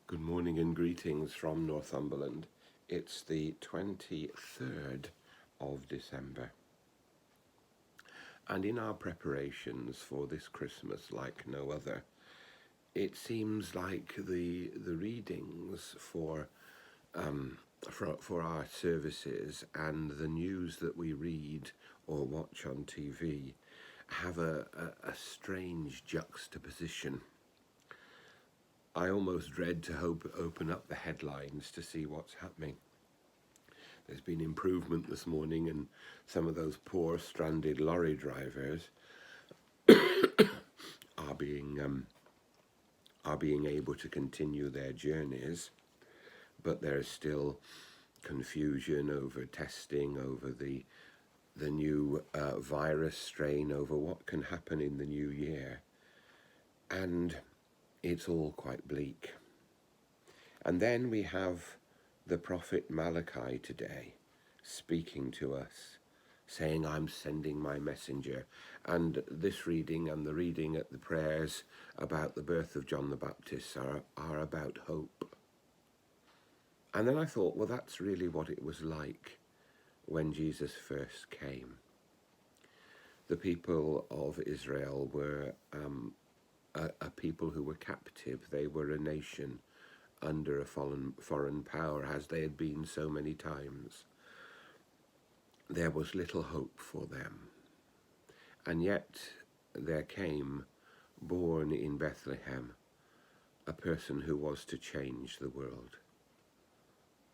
Good morning and greetings from Northumberland. It's the 23rd of December. And in our preparations for this Christmas, like no other, it seems like the readings for our services and the news that we read or watch on TV have a strange juxtaposition. I almost dread to open up the headlines to see what's happening. There's been improvement this morning, and some of those poor stranded lorry drivers are being able to continue their journeys, but there's still confusion over testing, over the new virus strain, over what can happen in the new year, and it's all quite bleak. And then we have the prophet Malachi today speaking to us, saying, I'm sending my messenger. And this reading and the reading at the prayers about the birth of John the Baptist are about hope. And then I thought, well, that's really what it was like when Jesus first came. The people of Israel were a people who were captive. They were a nation under a foreign power, as they had been so many times. There was little hope for them. And yet there came, born in Bethlehem, a person who was to change the world.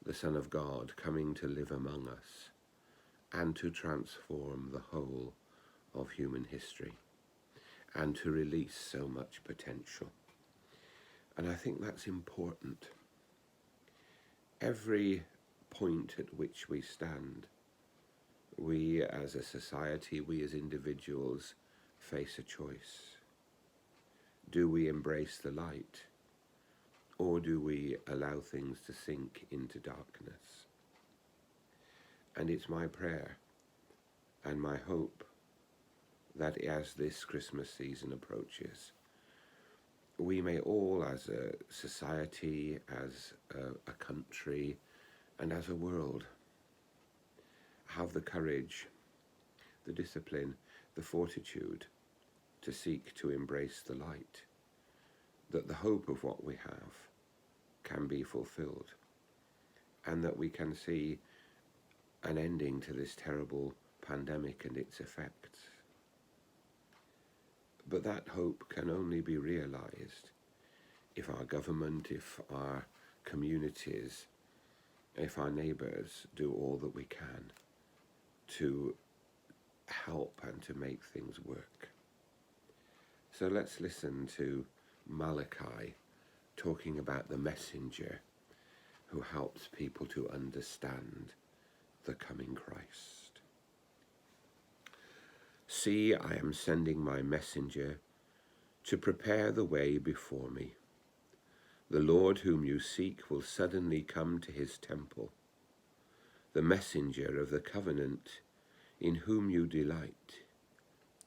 The Son of God coming to live among us and to transform the whole of human history and to release so much potential. And I think that's important. Every point at which we stand, we as a society, we as individuals, face a choice. Do we embrace the light, or do we allow things to sink into darkness? And it's my prayer and my hope that as this Christmas season approaches, we may all, as a society, as a country, and as a world, have the courage, the discipline, the fortitude to seek to embrace the light, that the hope of what we have can be fulfilled, and that we can see an ending to this terrible pandemic and its effects. But that hope can only be realized if our government, if our communities, if our neighbors do all that we can to help and to make things work. So let's listen to Malachi talking about the messenger who helps people to understand the coming Christ. See, I am sending my messenger to prepare the way before me. The Lord whom you seek will suddenly come to his temple. The messenger of the covenant in whom you delight.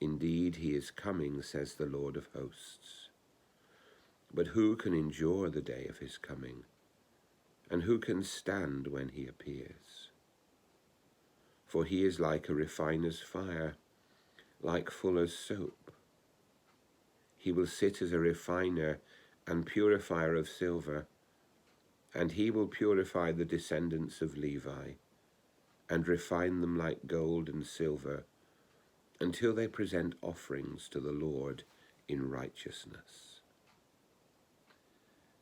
Indeed, he is coming, says the Lord of hosts. But who can endure the day of his coming? And who can stand when he appears? For he is like a refiner's fire, like fuller's soap. He will sit as a refiner and purifier of silver, and he will purify the descendants of Levi, and refine them like gold and silver, until they present offerings to the Lord in righteousness.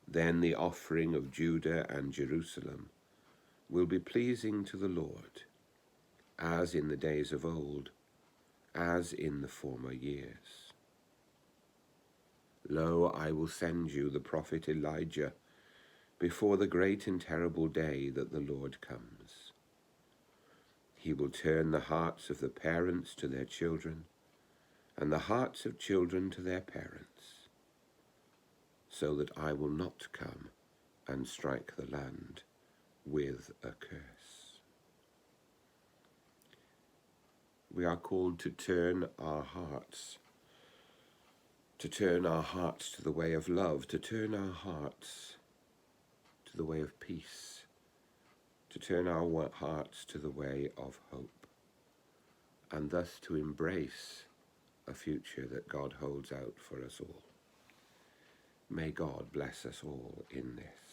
Then the offering of Judah and Jerusalem will be pleasing to the Lord, as in the days of old, as in the former years. Lo, I will send you the prophet Elijah before the great and terrible day that the Lord comes. He will turn the hearts of the parents to their children, and the hearts of children to their parents, so that I will not come and strike the land with a curse. We are called to turn our hearts to the way of love, to turn our hearts to the way of peace, to turn our hearts to the way of hope, and thus to embrace a future that God holds out for us all. May God bless us all in this.